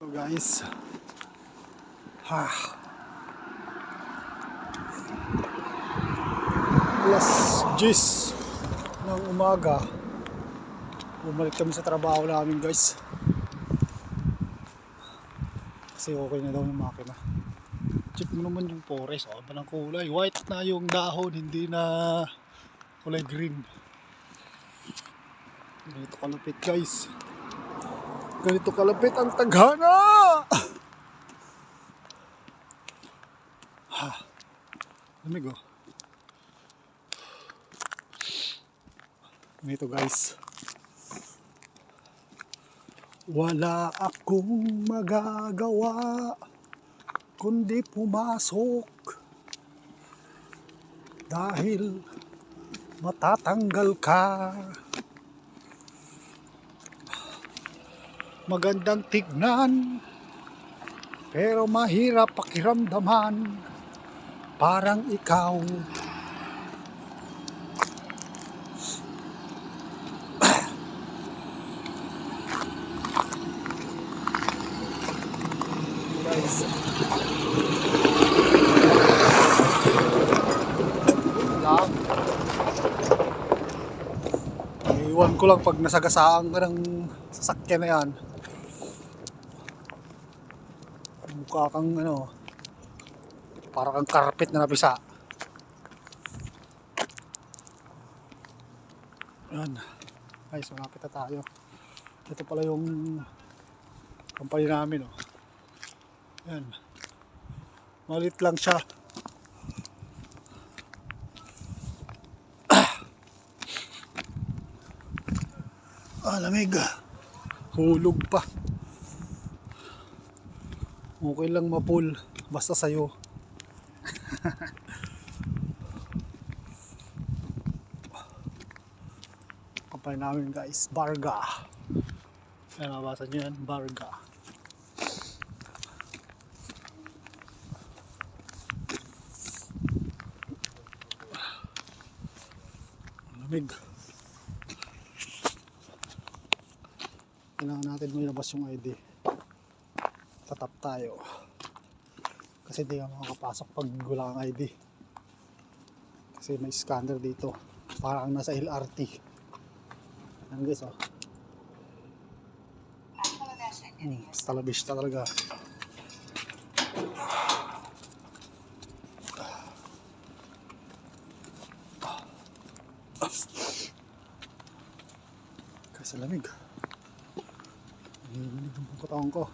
So guys, alas 10 ng umaga, bumalik kami sa trabaho namin guys. Kasi okay na daw yung makina. Check mo naman yung forest, ba ng kulay? White na yung dahon, hindi na kulay green. Ganito kalapit guys. Ganito kalapit ang tadhana! Lamig oh. Ganito guys. Wala akong magagawa kundi pumasok dahil matatanggal ka. Magandang tignan pero mahirap pakiramdaman, parang ikaw. Guys, lang iwan ko lang pag nasagasaan ka ng sasakyan na yan. Mukha kang ano, para kang carpet na napisa. Yan guys, malapit na tayo. Ito pala yung company namin oh. Yan, malit lang siya. Lamig, hulog pa. Okay lang mapul, basta sa'yo. Kapay namin guys, Barga. Ayan, mabasa nyo yan, Barga. Lamig. Kailangan natin mo ilabas yung ID. Tatap tayo kasi di ka makakapasok pag wala kang ID, kasi may scanner dito, parang nasa LRT. Ano guys oh, hasta la vista talaga. Kasi lamig, nililig yung katawan ko.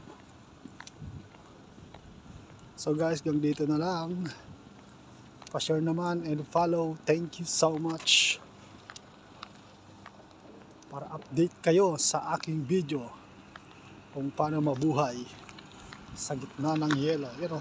So guys, hanggang dito na lang. Pa-share naman and follow. Thank you so much. Para update kayo sa aking video kung paano mabuhay sa gitna ng yelo. You know,